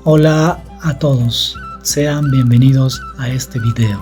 Hola a todos, sean bienvenidos a este video.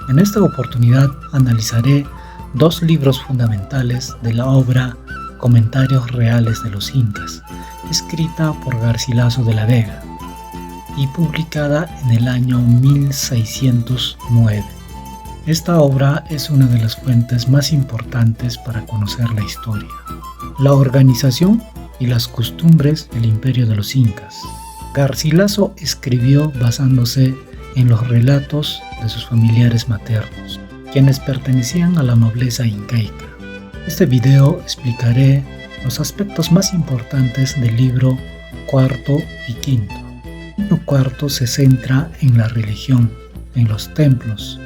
En esta oportunidad analizaré dos libros fundamentales de la obra Comentarios Reales de los Incas, escrita por Garcilaso de la Vega y publicada en el año 1609. Esta obra es una de las fuentes más importantes para conocer la historia, la organización y las costumbres del imperio de los Incas. Garcilaso escribió basándose en los relatos de sus familiares maternos, quienes pertenecían a la nobleza incaica. En este video explicaré los aspectos más importantes del libro cuarto y quinto. El libro cuarto se centra en la religión, en los templos,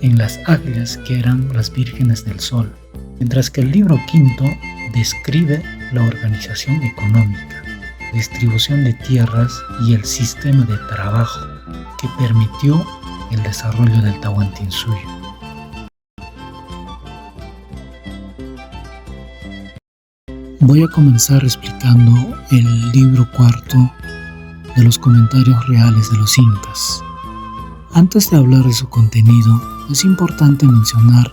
en las águilas que eran las vírgenes del sol, mientras que el libro quinto describe la organización económica, distribución de tierras y el sistema de trabajo que permitió el desarrollo del Tahuantinsuyo. Voy a comenzar explicando el libro cuarto de los Comentarios Reales de los Incas. Antes de hablar de su contenido, es importante mencionar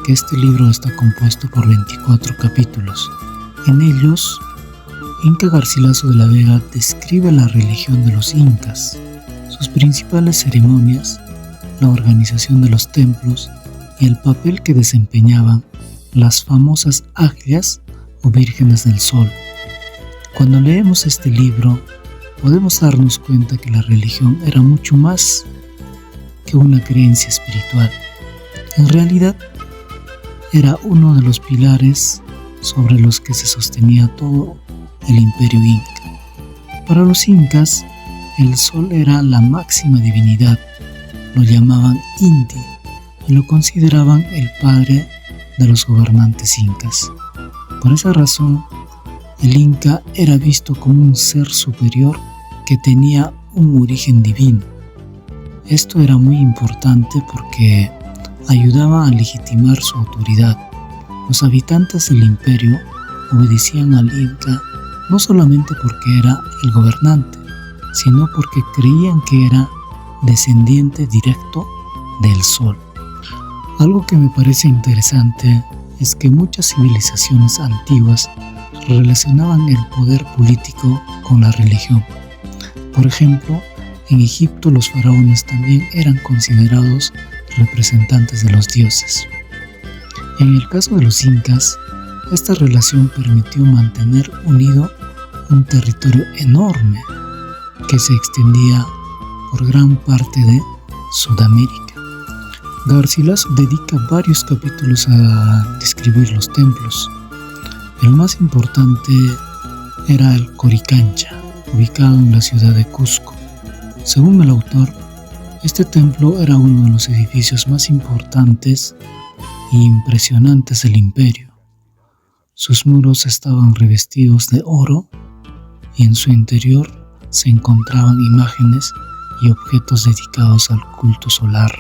que este libro está compuesto por 24 capítulos. En ellos, Inca Garcilaso de la Vega describe la religión de los incas, sus principales ceremonias, la organización de los templos y el papel que desempeñaban las famosas águilas o vírgenes del sol. Cuando leemos este libro, podemos darnos cuenta que la religión era mucho más que una creencia espiritual. En realidad, era uno de los pilares sobre los que se sostenía todo el imperio inca. Para los incas, el sol era la máxima divinidad, lo llamaban Inti y lo consideraban el padre de los gobernantes incas. Por esa razón, el inca era visto como un ser superior que tenía un origen divino. Esto era muy importante porque ayudaba a legitimar su autoridad. Los habitantes del imperio obedecían al inca no solamente porque era el gobernante, sino porque creían que era descendiente directo del sol. Algo que me parece interesante es que muchas civilizaciones antiguas relacionaban el poder político con la religión. Por ejemplo, en Egipto los faraones también eran considerados representantes de los dioses. En el caso de los incas, esta relación permitió mantener unido un territorio enorme que se extendía por gran parte de Sudamérica. Garcilaso dedica varios capítulos a describir los templos. El más importante era el Coricancha, ubicado en la ciudad de Cusco. Según el autor, este templo era uno de los edificios más importantes e impresionantes del imperio. Sus muros estaban revestidos de oro y en su interior se encontraban imágenes y objetos dedicados al culto solar.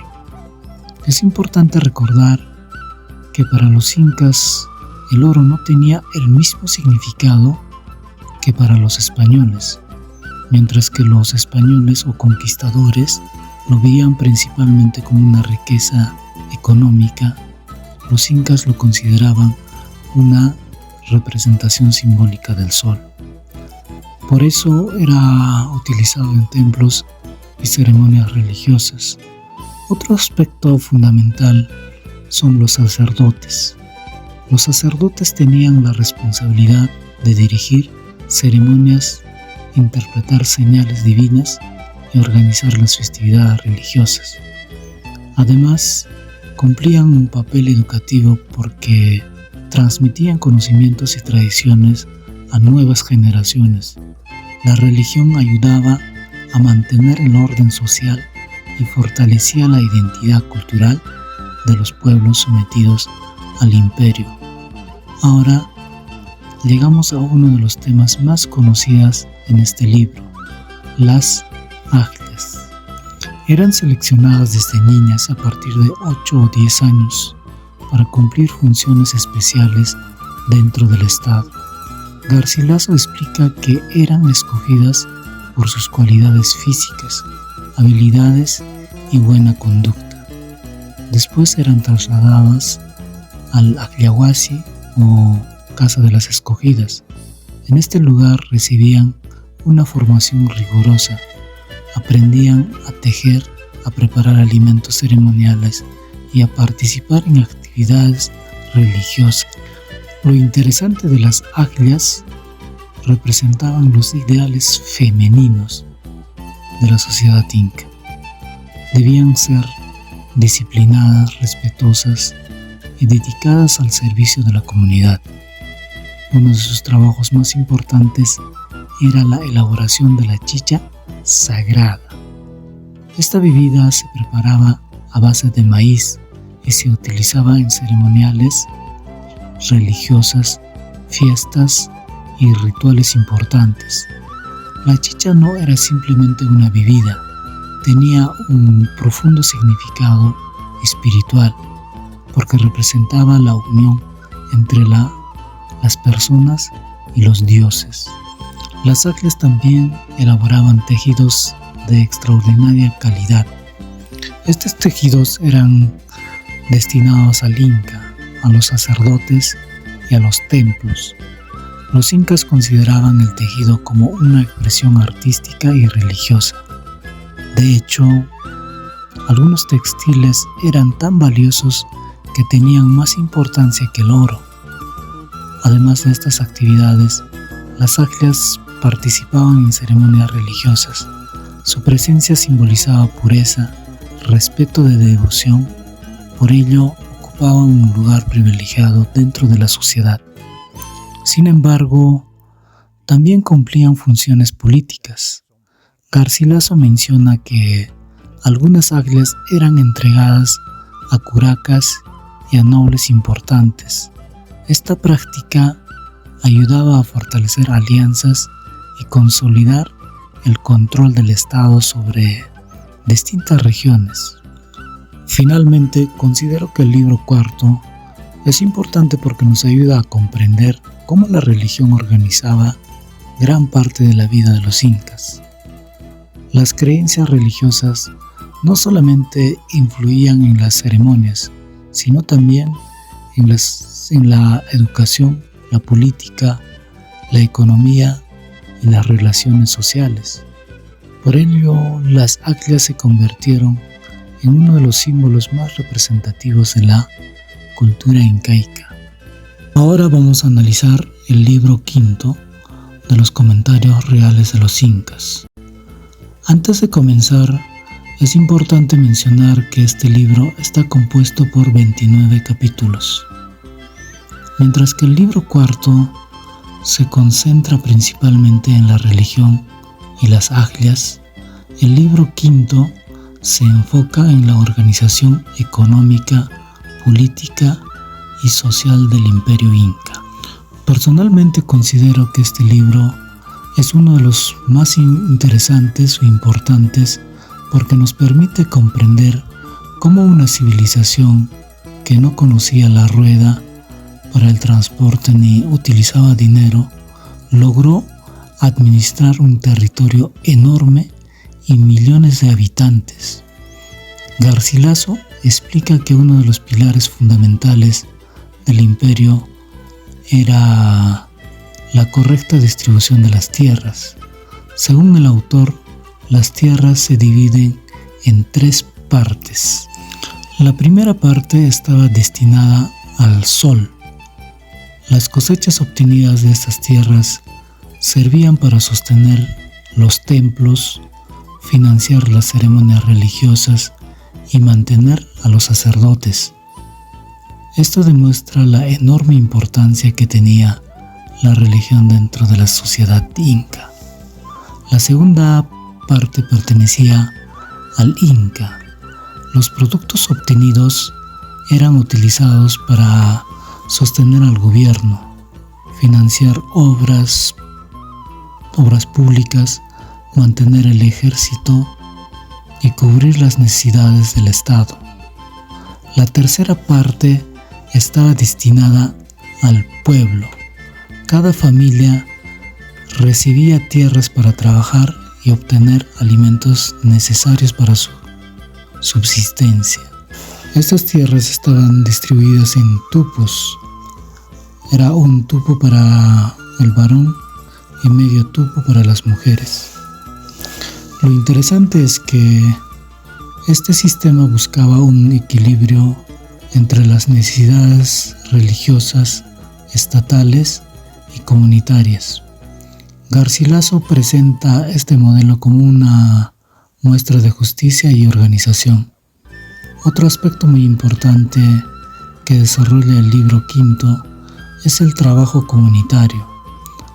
Es importante recordar que para los incas el oro no tenía el mismo significado que para los españoles, mientras que los españoles o conquistadores lo veían principalmente como una riqueza económica. Los incas lo consideraban una representación simbólica del sol. Por eso era utilizado en templos y ceremonias religiosas. Otro aspecto fundamental son los sacerdotes. Los sacerdotes tenían la responsabilidad de dirigir ceremonias, interpretar señales divinas y organizar las festividades religiosas. Además, cumplían un papel educativo porque transmitían conocimientos y tradiciones a nuevas generaciones. La religión ayudaba a mantener el orden social y fortalecía la identidad cultural de los pueblos sometidos al imperio. Ahora llegamos a uno de los temas más conocidos en este libro, las águilas. Eran seleccionadas desde niñas a partir de 8 o 10 años para cumplir funciones especiales dentro del Estado. Garcilaso explica que eran escogidas por sus cualidades físicas, habilidades y buena conducta. Después eran trasladadas al Agliahuasi o Casa de las Escogidas. En este lugar recibían una formación rigurosa, aprendían a tejer, a preparar alimentos ceremoniales y a participar en actividades religiosas. Lo interesante de las aglias representaban los ideales femeninos de la sociedad inca. Debían ser disciplinadas, respetuosas y dedicadas al servicio de la comunidad. Uno de sus trabajos más importantes era la elaboración de la chicha sagrada. Esta bebida se preparaba a base de maíz y se utilizaba en ceremoniales religiosas, fiestas y rituales importantes. La chicha no era simplemente una bebida, tenía un profundo significado espiritual porque representaba la unión entre las personas y los dioses. Las aglias también elaboraban tejidos de extraordinaria calidad. Estos tejidos eran destinados al Inca, a los sacerdotes y a los templos. Los incas consideraban el tejido como una expresión artística y religiosa. De hecho, algunos textiles eran tan valiosos que tenían más importancia que el oro. Además de estas actividades, las aglias participaban en ceremonias religiosas. Su presencia simbolizaba pureza, respeto de devoción, por ello ocupaban un lugar privilegiado dentro de la sociedad. Sin embargo, también cumplían funciones políticas. Garcilaso menciona que algunas aglias eran entregadas a curacas y a nobles importantes. Esta práctica ayudaba a fortalecer alianzas y consolidar el control del Estado sobre distintas regiones. Finalmente, considero que el libro cuarto es importante porque nos ayuda a comprender cómo la religión organizaba gran parte de la vida de los incas. Las creencias religiosas no solamente influían en las ceremonias, sino también en la educación, la política, la economía y las relaciones sociales. Por ello, las aglias se convirtieron en uno de los símbolos más representativos de la cultura incaica. Ahora vamos a analizar el libro quinto de los comentarios reales de los incas. Antes de comenzar, es importante mencionar que este libro está compuesto por 29 capítulos. Mientras que el libro cuarto se concentra principalmente en la religión y las aglias, el libro quinto se enfoca en la organización económica, política y social del Imperio Inca. Personalmente considero que este libro es uno de los más interesantes o importantes porque nos permite comprender cómo una civilización que no conocía la rueda para el transporte ni utilizaba dinero, logró administrar un territorio enorme y millones de habitantes. Garcilaso explica que uno de los pilares fundamentales del imperio era la correcta distribución de las tierras. Según el autor, las tierras se dividen en 3 partes. La primera parte estaba destinada al sol. Las cosechas obtenidas de estas tierras servían para sostener los templos, financiar las ceremonias religiosas y mantener a los sacerdotes. Esto demuestra la enorme importancia que tenía la religión dentro de la sociedad inca. La segunda parte pertenecía al Inca. Los productos obtenidos eran utilizados para sostener al gobierno, financiar obras públicas, mantener el ejército y cubrir las necesidades del Estado. La tercera parte estaba destinada al pueblo. Cada familia recibía tierras para trabajar y obtener alimentos necesarios para su subsistencia. Estas tierras estaban distribuidas en tupos. Era un tupo para el varón y medio tupo para las mujeres. Lo interesante es que este sistema buscaba un equilibrio entre las necesidades religiosas, estatales y comunitarias. Garcilaso presenta este modelo como una muestra de justicia y organización. Otro aspecto muy importante que desarrolla el libro quinto es el trabajo comunitario.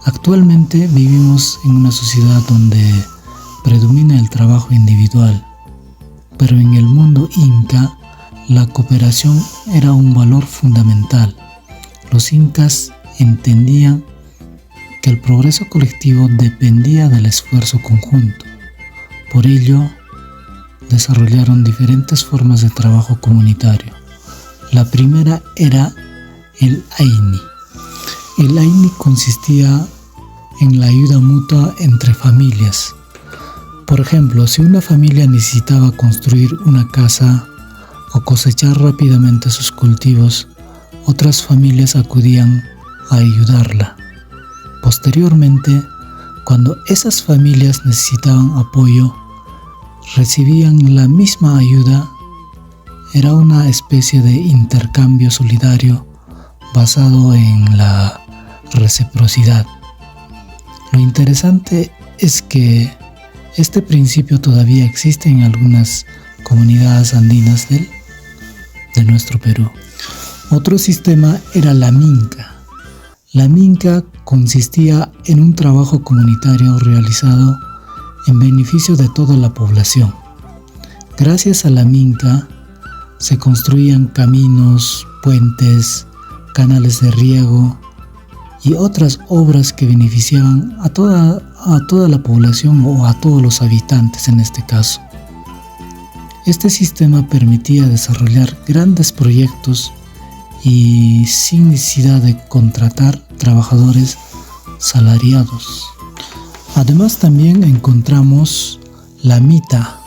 Actualmente vivimos en una sociedad donde predomina el trabajo individual, pero en el mundo inca la cooperación era un valor fundamental. Los incas entendían que el progreso colectivo dependía del esfuerzo conjunto. Por ello, desarrollaron diferentes formas de trabajo comunitario. La primera era el Aini. El Aini consistía en la ayuda mutua entre familias. Por ejemplo, si una familia necesitaba construir una casa o cosechar rápidamente sus cultivos, otras familias acudían a ayudarla. Posteriormente, cuando esas familias necesitaban apoyo, recibían la misma ayuda. Era una especie de intercambio solidario basado en la reciprocidad. Lo interesante es que este principio todavía existe en algunas comunidades andinas de nuestro Perú. Otro sistema era la minca. La minca consistía en un trabajo comunitario realizado en beneficio de toda la población. Gracias a la minca se construían caminos, puentes, canales de riego y otras obras que beneficiaban a toda la población o a todos los habitantes en este caso. Este sistema permitía desarrollar grandes proyectos y sin necesidad de contratar trabajadores salariados. Además también encontramos la mita.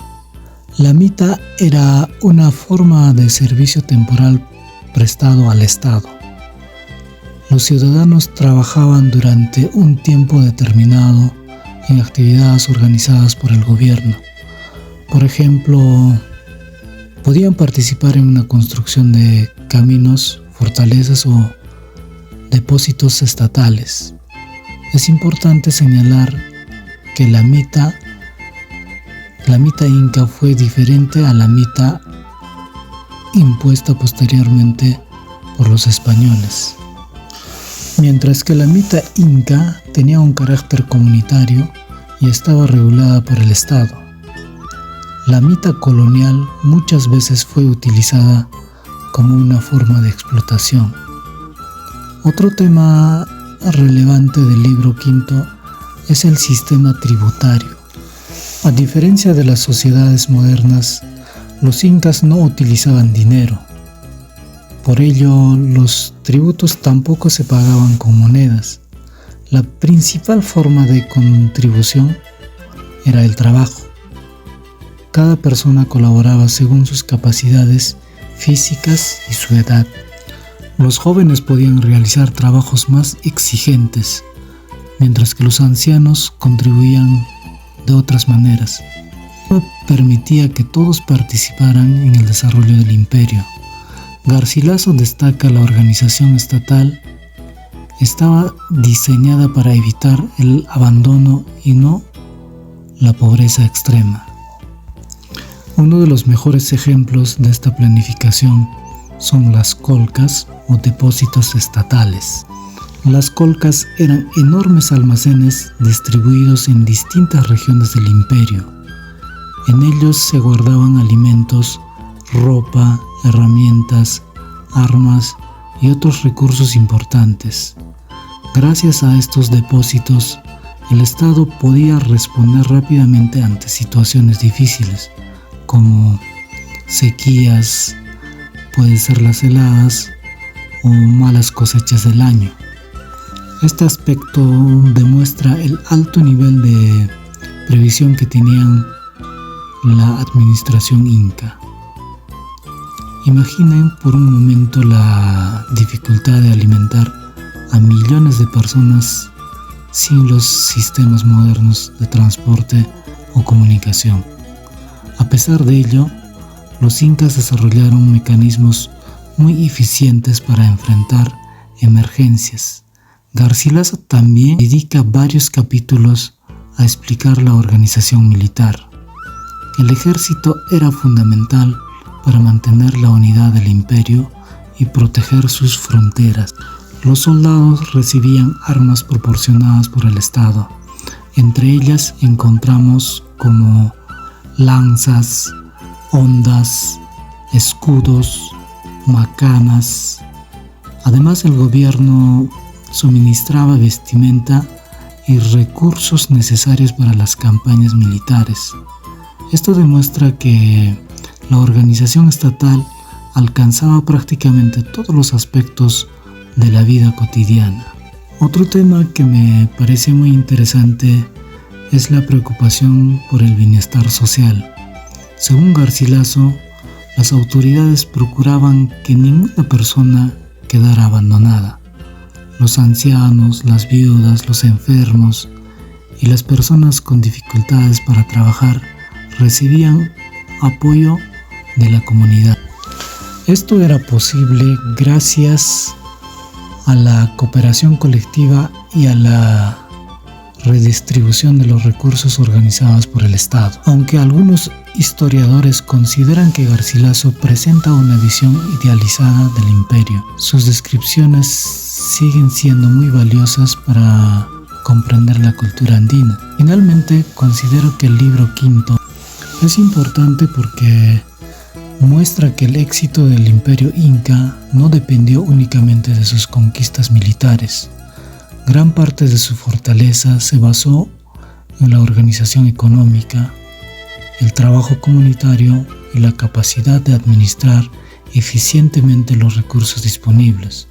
La mita era una forma de servicio temporal prestado al Estado. Los ciudadanos trabajaban durante un tiempo determinado en actividades organizadas por el gobierno. Por ejemplo, podían participar en una construcción de caminos, fortalezas o depósitos estatales. Es importante señalar que la mita inca fue diferente a la mita impuesta posteriormente por los españoles. Mientras que la mita inca tenía un carácter comunitario y estaba regulada por el Estado. La mita colonial muchas veces fue utilizada como una forma de explotación. Otro tema relevante del libro quinto es el sistema tributario. A diferencia de las sociedades modernas, los incas no utilizaban dinero. Por ello, los tributos tampoco se pagaban con monedas. La principal forma de contribución era el trabajo. Cada persona colaboraba según sus capacidades físicas y su edad. Los jóvenes podían realizar trabajos más exigentes, mientras que los ancianos contribuían de otras maneras. Esto permitía que todos participaran en el desarrollo del imperio. Garcilaso destaca la organización estatal. Estaba diseñada para evitar el abandono y no la pobreza extrema. Uno de los mejores ejemplos de esta planificación son las colcas o depósitos estatales. Las colcas eran enormes almacenes distribuidos en distintas regiones del imperio. En ellos se guardaban alimentos, ropa, herramientas, armas y otros recursos importantes. Gracias a estos depósitos, el Estado podía responder rápidamente ante situaciones difíciles, como sequías, pueden ser las heladas o malas cosechas del año. Este aspecto demuestra el alto nivel de previsión que tenían la administración inca. Imaginen por un momento la dificultad de alimentar a millones de personas sin los sistemas modernos de transporte o comunicación. A pesar de ello, los incas desarrollaron mecanismos muy eficientes para enfrentar emergencias. Garcilaso también dedica varios capítulos a explicar la organización militar. El ejército era fundamental para mantener la unidad del imperio y proteger sus fronteras. Los soldados recibían armas proporcionadas por el Estado. Entre ellas encontramos como lanzas, hondas, escudos, macanas. Además, el gobierno suministraba vestimenta y recursos necesarios para las campañas militares. Esto demuestra que la organización estatal alcanzaba prácticamente todos los aspectos de la vida cotidiana. Otro tema que me parece muy interesante es la preocupación por el bienestar social. Según Garcilaso, las autoridades procuraban que ninguna persona quedara abandonada. Los ancianos, las viudas, los enfermos y las personas con dificultades para trabajar recibían apoyo de la comunidad. Esto era posible gracias a la cooperación colectiva y a la redistribución de los recursos organizados por el Estado. Aunque algunos historiadores consideran que Garcilaso presenta una visión idealizada del imperio, sus descripciones siguen siendo muy valiosas para comprender la cultura andina. Finalmente, considero que el libro quinto es importante porque muestra que el éxito del imperio inca no dependió únicamente de sus conquistas militares. Gran parte de su fortaleza se basó en la organización económica, el trabajo comunitario y la capacidad de administrar eficientemente los recursos disponibles.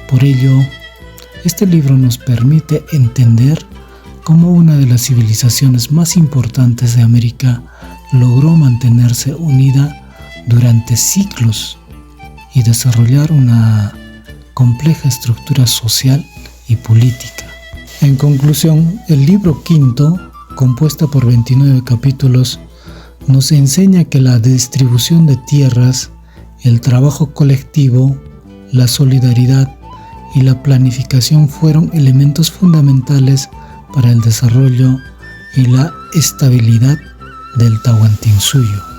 Por ello, este libro nos permite entender cómo una de las civilizaciones más importantes de América logró mantenerse unida durante siglos y desarrollar una compleja estructura social y política. En conclusión, el libro quinto, compuesto por 29 capítulos, nos enseña que la distribución de tierras, el trabajo colectivo, la solidaridad y la planificación fueron elementos fundamentales para el desarrollo y la estabilidad del Tahuantinsuyo.